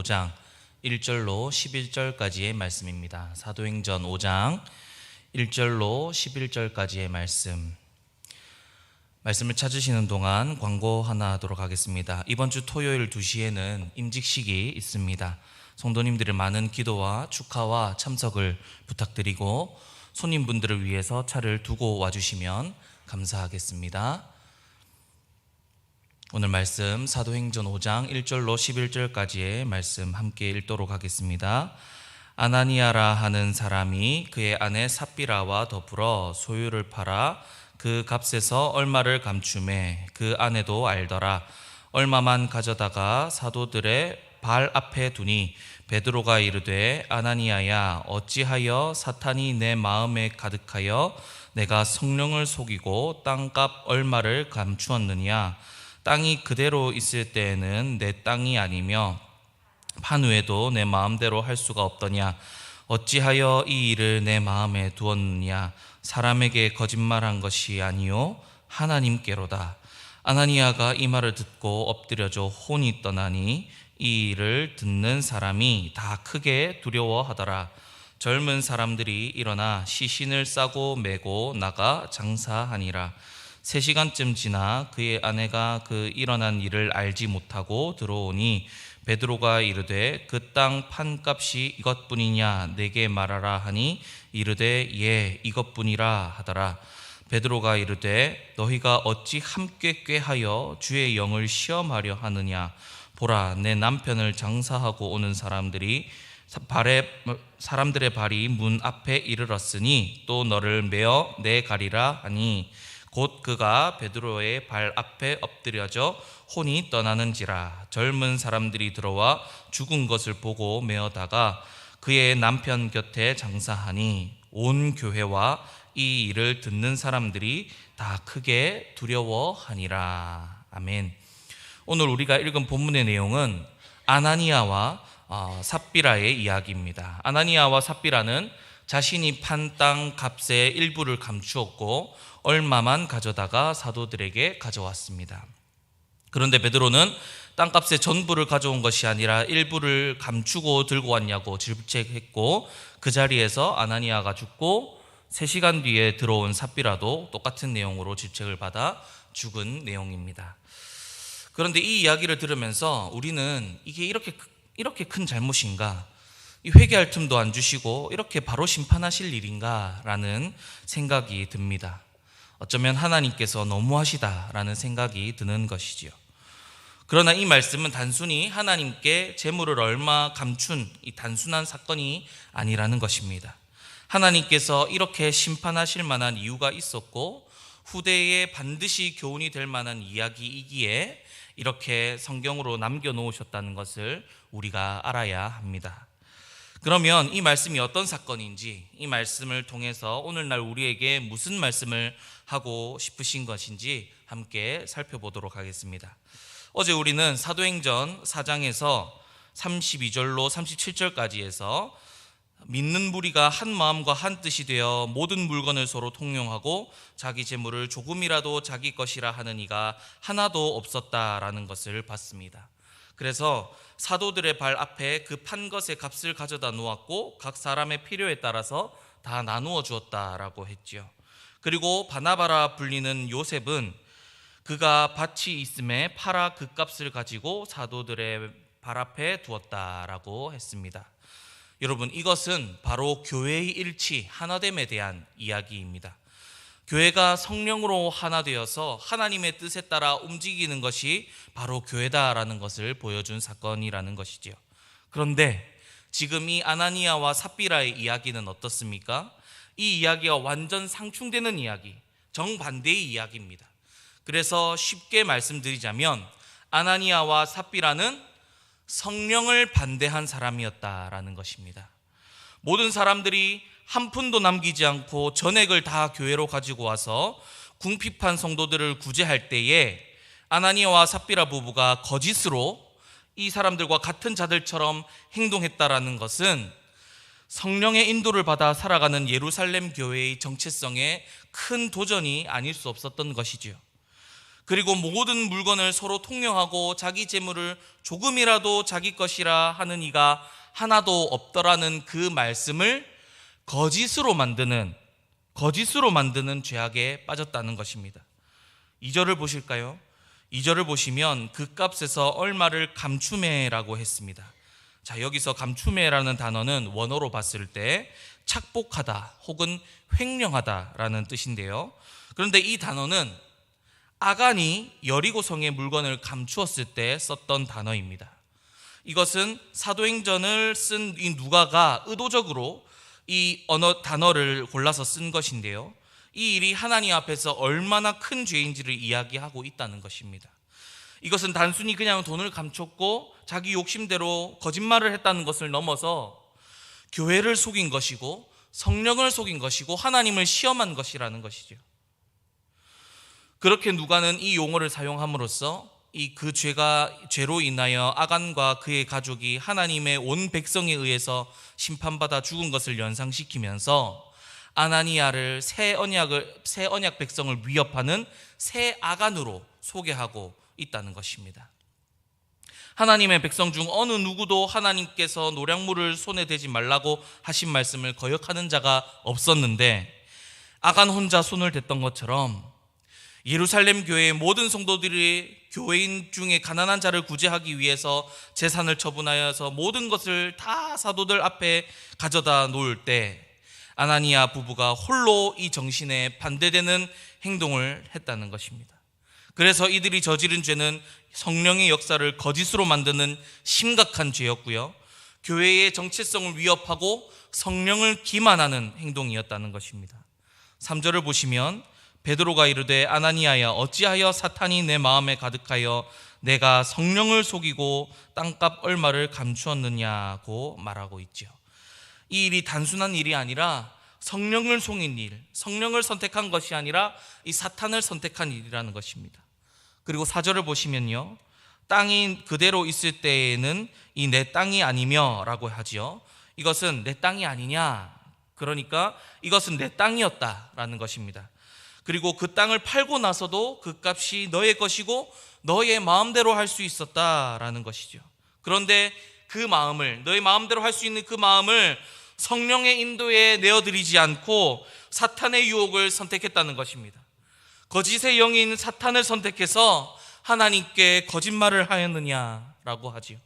5장 1절로 11절까지의 말씀입니다. 사도행전 5장 1절로 11절까지의 말씀을 찾으시는 동안 광고 하나 하도록 하겠습니다. 이번 주 토요일 2시에는 임직식이 있습니다. 성도님들의 많은 기도와 축하와 참석을 부탁드리고 손님분들을 위해서 차를 두고 와주시면 감사하겠습니다. 오늘 말씀 사도행전 5장 1절로 11절까지의 말씀 함께 읽도록 하겠습니다. 아나니아라 하는 사람이 그의 아내 삽비라와 더불어 소유를 팔아 그 값에서 얼마를 감추매 그 아내도 알더라. 얼마만 가져다가 사도들의 발 앞에 두니 베드로가 이르되 아나니아야 어찌하여 사탄이 내 마음에 가득하여 내가 성령을 속이고 땅값 얼마를 감추었느냐. 땅이 그대로 있을 때에는 내 땅이 아니며 판 후에도 내 마음대로 할 수가 없더냐. 어찌하여 이 일을 내 마음에 두었느냐. 사람에게 거짓말한 것이 아니요 하나님께로다. 아나니아가 이 말을 듣고 엎드려져 혼이 떠나니 이 일을 듣는 사람이 다 크게 두려워하더라. 젊은 사람들이 일어나 시신을 싸고 메고 나가 장사하니라. 3시간쯤 지나 그의 아내가 그 일어난 일을 알지 못하고 들어오니 베드로가 이르되 그 땅 판값이 이것뿐이냐 내게 말하라 하니 이르되 예 이것뿐이라 하더라. 베드로가 이르되 너희가 어찌 함께 꾀하여 주의 영을 시험하려 하느냐. 보라 내 남편을 장사하고 오는 사람들의 발이 문 앞에 이르렀으니 또 너를 메어 내가리라 하니 곧 그가 베드로의 발 앞에 엎드려져 혼이 떠나는지라. 젊은 사람들이 들어와 죽은 것을 보고 메어다가 그의 남편 곁에 장사하니 온 교회와 이 일을 듣는 사람들이 다 크게 두려워하니라. 아멘. 오늘 우리가 읽은 본문의 내용은 아나니아와 삽비라의 이야기입니다. 아나니아와 삽비라는 자신이 판 땅 값의 일부를 감추었고 얼마만 가져다가 사도들에게 가져왔습니다. 그런데 베드로는 땅값의 전부를 가져온 것이 아니라 일부를 감추고 들고 왔냐고 질책했고 그 자리에서 아나니아가 죽고 3시간 뒤에 들어온 삽비라도 똑같은 내용으로 질책을 받아 죽은 내용입니다. 그런데 이 이야기를 들으면서 우리는 이게 이렇게 큰 잘못인가? 회개할 틈도 안 주시고 이렇게 바로 심판하실 일인가? 라는 생각이 듭니다. 어쩌면 하나님께서 너무하시다라는 생각이 드는 것이지요. 그러나 이 말씀은 단순히 하나님께 재물을 얼마 감춘 이 단순한 사건이 아니라는 것입니다. 하나님께서 이렇게 심판하실 만한 이유가 있었고 후대에 반드시 교훈이 될 만한 이야기이기에 이렇게 성경으로 남겨놓으셨다는 것을 우리가 알아야 합니다. 그러면 이 말씀이 어떤 사건인지, 이 말씀을 통해서 오늘날 우리에게 무슨 말씀을 하고 싶으신 것인지 함께 살펴보도록 하겠습니다. 어제 우리는 사도행전 4장에서 32절로 37절까지에서 믿는 무리가 한 마음과 한 뜻이 되어 모든 물건을 서로 통용하고 자기 재물을 조금이라도 자기 것이라 하는 이가 하나도 없었다라는 것을 봤습니다. 그래서 사도들의 발 앞에 그 판 것의 값을 가져다 놓았고 각 사람의 필요에 따라서 다 나누어 주었다라고 했지요. 그리고 바나바라 불리는 요셉은 그가 밭이 있음에 팔아 그 값을 가지고 사도들의 발 앞에 두었다라고 했습니다. 여러분, 이것은 바로 교회의 일치, 하나됨에 대한 이야기입니다. 교회가 성령으로 하나 되어서 하나님의 뜻에 따라 움직이는 것이 바로 교회다라는 것을 보여준 사건이라는 것이지요. 그런데 지금 이 아나니아와 삽비라의 이야기는 어떻습니까? 이 이야기가 완전 상충되는 이야기, 정반대의 이야기입니다. 그래서 쉽게 말씀드리자면 아나니아와 삽비라는 성령을 반대한 사람이었다라는 것입니다. 모든 사람들이 한 푼도 남기지 않고 전액을 다 교회로 가지고 와서 궁핍한 성도들을 구제할 때에 아나니아와 삽비라 부부가 거짓으로 이 사람들과 같은 자들처럼 행동했다라는 것은 성령의 인도를 받아 살아가는 예루살렘 교회의 정체성에 큰 도전이 아닐 수 없었던 것이지요. 그리고 모든 물건을 서로 통용하고 자기 재물을 조금이라도 자기 것이라 하는 이가 하나도 없더라는 그 말씀을 거짓으로 만드는 죄악에 빠졌다는 것입니다. 2절을 보실까요? 2절을 보시면 그 값에서 얼마를 감추매라고 했습니다. 자, 여기서 감추매라는 단어는 원어로 봤을 때 착복하다 혹은 횡령하다라는 뜻인데요. 그런데 이 단어는 아간이 여리고성의 물건을 감추었을 때 썼던 단어입니다. 이것은 사도행전을 쓴 이 누가가 의도적으로 이 단어를 골라서 쓴 것인데요. 이 일이 하나님 앞에서 얼마나 큰 죄인지를 이야기하고 있다는 것입니다. 이것은 단순히 그냥 돈을 감췄고 자기 욕심대로 거짓말을 했다는 것을 넘어서 교회를 속인 것이고 성령을 속인 것이고 하나님을 시험한 것이라는 것이죠. 그렇게 누가는 이 용어를 사용함으로써 그 죄로 인하여 아간과 그의 가족이 하나님의 온 백성에 의해서 심판받아 죽은 것을 연상시키면서 아나니아를 새 언약 백성을 위협하는 새 아간으로 소개하고 있다는 것입니다. 하나님의 백성 중 어느 누구도 하나님께서 노략물을 손에 대지 말라고 하신 말씀을 거역하는 자가 없었는데 아간 혼자 손을 댔던 것처럼 예루살렘 교회의 모든 성도들이 교회인 중에 가난한 자를 구제하기 위해서 재산을 처분하여서 모든 것을 다 사도들 앞에 가져다 놓을 때 아나니아 부부가 홀로 이 정신에 반대되는 행동을 했다는 것입니다. 그래서 이들이 저지른 죄는 성령의 역사를 거짓으로 만드는 심각한 죄였고요, 교회의 정체성을 위협하고 성령을 기만하는 행동이었다는 것입니다. 3절을 보시면 베드로가 이르되 아나니아야 어찌하여 사탄이 내 마음에 가득하여 내가 성령을 속이고 땅값 얼마를 감추었느냐고 말하고 있죠. 이 일이 단순한 일이 아니라 성령을 속인 일, 성령을 선택한 것이 아니라 이 사탄을 선택한 일이라는 것입니다. 그리고 4절을 보시면요, 땅이 그대로 있을 때에는 이 내 땅이 아니며 라고 하지요. 이것은 내 땅이 아니냐, 그러니까 이것은 내 땅이었다라는 것입니다. 그리고 그 땅을 팔고 나서도 그 값이 너의 것이고 너의 마음대로 할 수 있었다라는 것이죠. 그런데 그 마음을, 너의 마음대로 할 수 있는 그 마음을 성령의 인도에 내어드리지 않고 사탄의 유혹을 선택했다는 것입니다. 거짓의 영인 사탄을 선택해서 하나님께 거짓말을 하였느냐라고 하지요.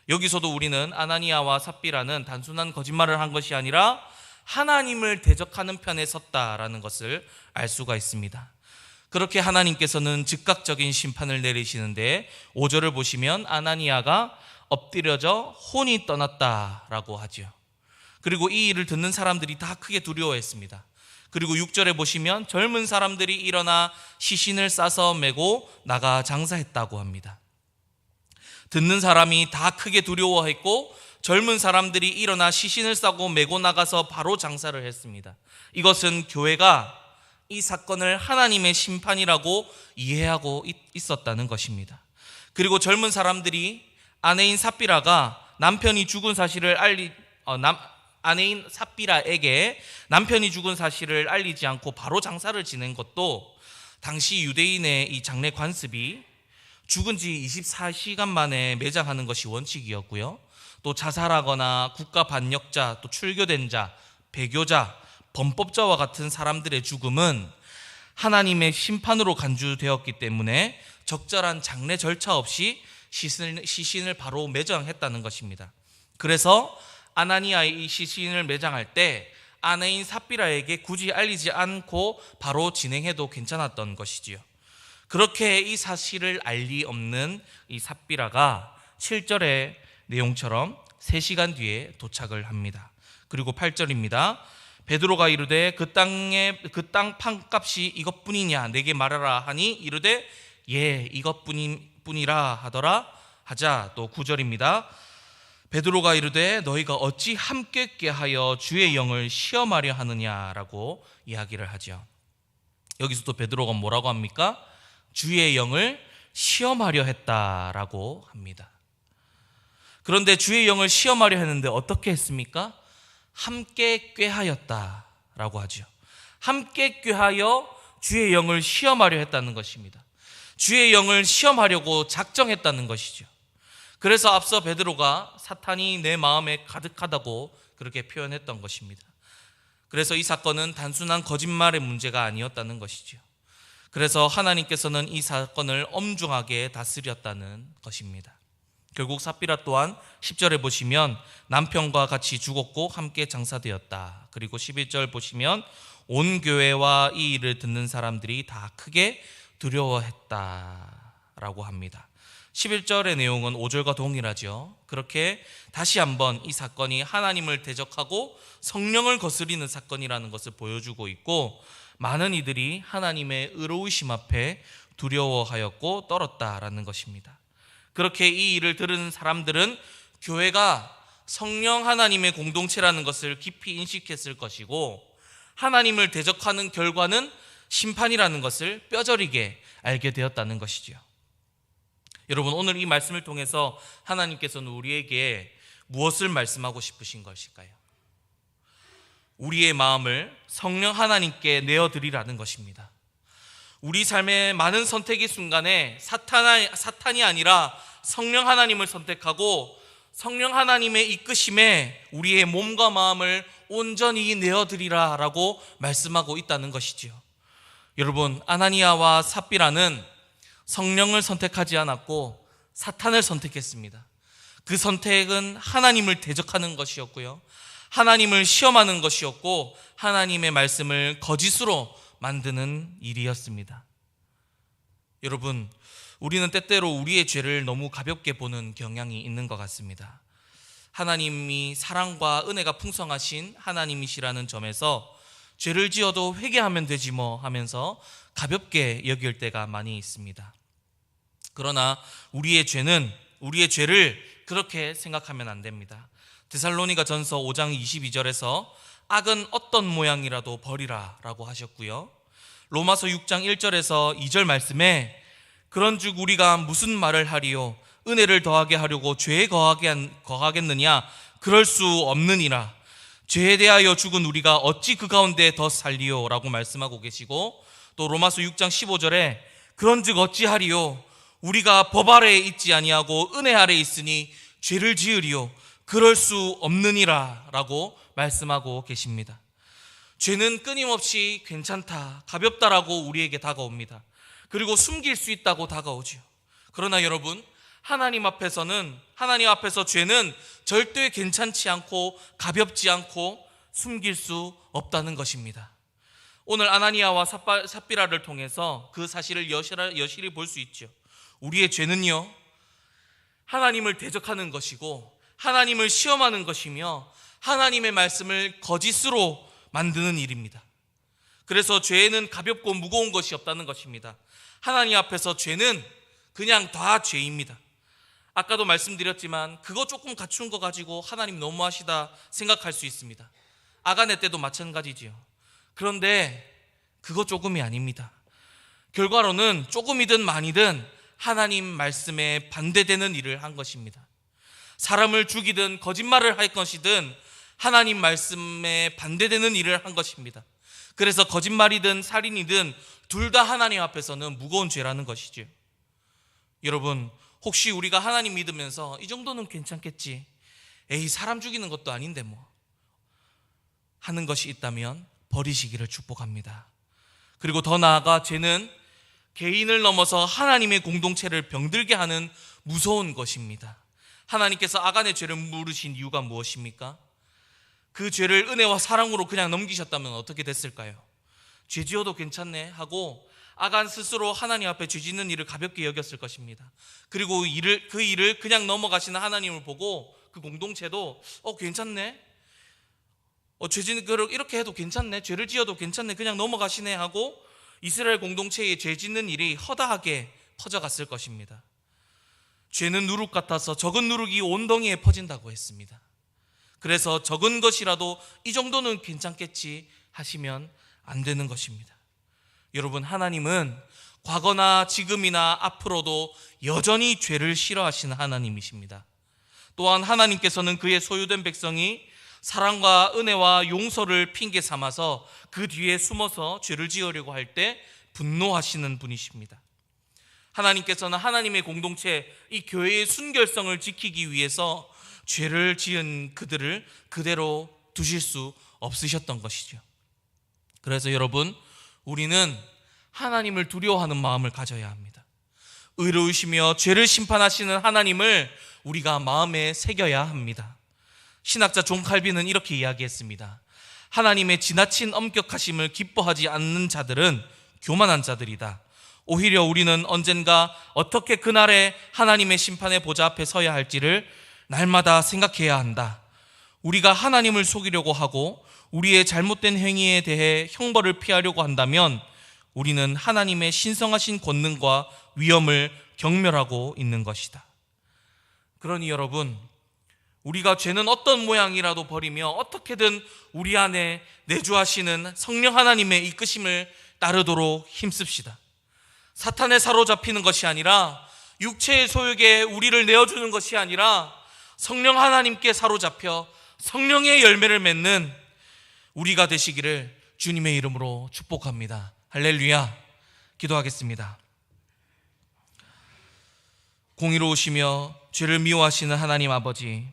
여기서도 우리는 아나니아와 삽비라는 단순한 거짓말을 한 것이 아니라 하나님을 대적하는 편에 섰다라는 것을 알 수가 있습니다. 그렇게 하나님께서는 즉각적인 심판을 내리시는데 5절을 보시면 아나니아가 엎드려져 혼이 떠났다라고 하지요. 그리고 이 일을 듣는 사람들이 다 크게 두려워했습니다. 그리고 6절에 보시면 젊은 사람들이 일어나 시신을 싸서 메고 나가 장사했다고 합니다. 듣는 사람이 다 크게 두려워했고 젊은 사람들이 일어나 시신을 싸고 메고 나가서 바로 장사를 했습니다. 이것은 교회가 이 사건을 하나님의 심판이라고 이해하고 있었다는 것입니다. 그리고 젊은 사람들이 아내인 삽비라가 남편이 죽은 사실을 아내인 삽비라에게 남편이 죽은 사실을 알리지 않고 바로 장사를 지낸 것도 당시 유대인의 이 장례 관습이 죽은 지 24시간 만에 매장하는 것이 원칙이었고요, 또 자살하거나 국가 반역자, 또 출교된 자, 배교자, 범법자와 같은 사람들의 죽음은 하나님의 심판으로 간주되었기 때문에 적절한 장례 절차 없이 시신을 바로 매장했다는 것입니다. 그래서 아나니아의 이 시신을 매장할 때 아내인 삽비라에게 굳이 알리지 않고 바로 진행해도 괜찮았던 것이지요. 그렇게 이 사실을 알 리 없는 이 삽비라가 7절의 내용처럼 3시간 뒤에 도착을 합니다. 그리고 8절입니다. 베드로가 이르되 그 땅 판값이 이것뿐이냐 내게 말하라 하니 이르되 예 이것뿐이라 하더라 하자. 또 9절입니다. 베드로가 이르되 너희가 어찌 함께 꾀하여 주의 영을 시험하려 하느냐라고 이야기를 하죠. 여기서 또 베드로가 뭐라고 합니까? 주의 영을 시험하려 했다라고 합니다. 그런데 주의 영을 시험하려 했는데 어떻게 했습니까? 함께 꾀하였다라고 하죠. 함께 꾀하여 주의 영을 시험하려 했다는 것입니다. 주의 영을 시험하려고 작정했다는 것이죠. 그래서 앞서 베드로가 사탄이 내 마음에 가득하다고 그렇게 표현했던 것입니다. 그래서 이 사건은 단순한 거짓말의 문제가 아니었다는 것이죠. 그래서 하나님께서는 이 사건을 엄중하게 다스렸다는 것입니다. 결국 삽비라 또한 10절에 보시면 남편과 같이 죽었고 함께 장사되었다. 그리고 11절 보시면 온 교회와 이 일을 듣는 사람들이 다 크게 두려워했다라고 합니다. 11절의 내용은 5절과 동일하죠. 그렇게 다시 한번 이 사건이 하나님을 대적하고 성령을 거스리는 사건이라는 것을 보여주고 있고, 많은 이들이 하나님의 의로우심 앞에 두려워하였고 떨었다라는 것입니다. 그렇게 이 일을 들은 사람들은 교회가 성령 하나님의 공동체라는 것을 깊이 인식했을 것이고, 하나님을 대적하는 결과는 심판이라는 것을 뼈저리게 알게 되었다는 것이죠. 여러분, 오늘 이 말씀을 통해서 하나님께서는 우리에게 무엇을 말씀하고 싶으신 것일까요? 우리의 마음을 성령 하나님께 내어드리라는 것입니다. 우리 삶의 많은 선택의 순간에 사탄이 아니라 성령 하나님을 선택하고 성령 하나님의 이끄심에 우리의 몸과 마음을 온전히 내어드리라 라고 말씀하고 있다는 것이지요. 여러분, 아나니아와 삽비라는 성령을 선택하지 않았고 사탄을 선택했습니다. 그 선택은 하나님을 대적하는 것이었고요, 하나님을 시험하는 것이었고, 하나님의 말씀을 거짓으로 만드는 일이었습니다. 여러분, 우리는 때때로 우리의 죄를 너무 가볍게 보는 경향이 있는 것 같습니다. 하나님이 사랑과 은혜가 풍성하신 하나님이시라는 점에서 죄를 지어도 회개하면 되지 뭐 하면서 가볍게 여길 때가 많이 있습니다. 그러나 우리의 죄를 그렇게 생각하면 안 됩니다. 데살로니가 전서 5장 22절에서 악은 어떤 모양이라도 버리라 라고 하셨고요, 로마서 6장 1절에서 2절 말씀에 그런즉 우리가 무슨 말을 하리요, 은혜를 더하게 하려고 죄에 거하겠느냐, 그럴 수 없느니라. 죄에 대하여 죽은 우리가 어찌 그 가운데 더 살리요 라고 말씀하고 계시고, 또 로마서 6장 15절에 그런즉 어찌하리요, 우리가 법 아래에 있지 아니하고 은혜 아래에 있으니 죄를 지으리요, 그럴 수 없느니라 라고 말씀하고 계십니다. 죄는 끊임없이 괜찮다, 가볍다라고 우리에게 다가옵니다. 그리고 숨길 수 있다고 다가오죠. 그러나 여러분, 하나님 앞에서 죄는 절대 괜찮지 않고 가볍지 않고 숨길 수 없다는 것입니다. 오늘 아나니아와 삽비라를 통해서 그 사실을 여실히 볼 수 있죠. 우리의 죄는요, 하나님을 대적하는 것이고 하나님을 시험하는 것이며 하나님의 말씀을 거짓으로 만드는 일입니다. 그래서 죄는 가볍고 무거운 것이 없다는 것입니다. 하나님 앞에서 죄는 그냥 다 죄입니다. 아까도 말씀드렸지만 그거 조금 갖춘 거 가지고 하나님 너무하시다 생각할 수 있습니다. 아가네 때도 마찬가지지요. 그런데 그거 조금이 아닙니다. 결과로는 조금이든 많이든 하나님 말씀에 반대되는 일을 한 것입니다. 사람을 죽이든 거짓말을 할 것이든 하나님 말씀에 반대되는 일을 한 것입니다. 그래서 거짓말이든 살인이든 둘 다 하나님 앞에서는 무거운 죄라는 것이죠. 여러분, 혹시 우리가 하나님 믿으면서 이 정도는 괜찮겠지, 에이 사람 죽이는 것도 아닌데 뭐 하는 것이 있다면 버리시기를 축복합니다. 그리고 더 나아가 죄는 개인을 넘어서 하나님의 공동체를 병들게 하는 무서운 것입니다. 하나님께서 아간의 죄를 물으신 이유가 무엇입니까? 그 죄를 은혜와 사랑으로 그냥 넘기셨다면 어떻게 됐을까요? 죄 지어도 괜찮네 하고 아간 스스로 하나님 앞에 죄 짓는 일을 가볍게 여겼을 것입니다. 그리고 그 일을 그냥 넘어가시는 하나님을 보고 그 공동체도 괜찮네, 죄 짓는 걸 이렇게 해도 괜찮네, 죄를 지어도 괜찮네, 그냥 넘어가시네 하고 이스라엘 공동체의 죄 짓는 일이 허다하게 퍼져갔을 것입니다. 죄는 누룩 같아서 적은 누룩이 온 덩이에 퍼진다고 했습니다. 그래서 적은 것이라도 이 정도는 괜찮겠지 하시면 안 되는 것입니다. 여러분, 하나님은 과거나 지금이나 앞으로도 여전히 죄를 싫어하시는 하나님이십니다. 또한 하나님께서는 그의 소유된 백성이 사랑과 은혜와 용서를 핑계 삼아서 그 뒤에 숨어서 죄를 지으려고 할 때 분노하시는 분이십니다. 하나님께서는 하나님의 공동체, 이 교회의 순결성을 지키기 위해서 죄를 지은 그들을 그대로 두실 수 없으셨던 것이죠. 그래서 여러분, 우리는 하나님을 두려워하는 마음을 가져야 합니다. 의로우시며 죄를 심판하시는 하나님을 우리가 마음에 새겨야 합니다. 신학자 존 칼빈은 이렇게 이야기했습니다. 하나님의 지나친 엄격하심을 기뻐하지 않는 자들은 교만한 자들이다. 오히려 우리는 언젠가 어떻게 그날에 하나님의 심판의 보좌 앞에 서야 할지를 날마다 생각해야 한다. 우리가 하나님을 속이려고 하고 우리의 잘못된 행위에 대해 형벌을 피하려고 한다면 우리는 하나님의 신성하신 권능과 위엄을 경멸하고 있는 것이다. 그러니 여러분, 우리가 죄는 어떤 모양이라도 버리며 어떻게든 우리 안에 내주하시는 성령 하나님의 이끄심을 따르도록 힘씁시다. 사탄에 사로잡히는 것이 아니라, 육체의 소욕에 우리를 내어주는 것이 아니라 성령 하나님께 사로잡혀 성령의 열매를 맺는 우리가 되시기를 주님의 이름으로 축복합니다. 할렐루야. 기도하겠습니다. 공의로우시며 죄를 미워하시는 하나님 아버지,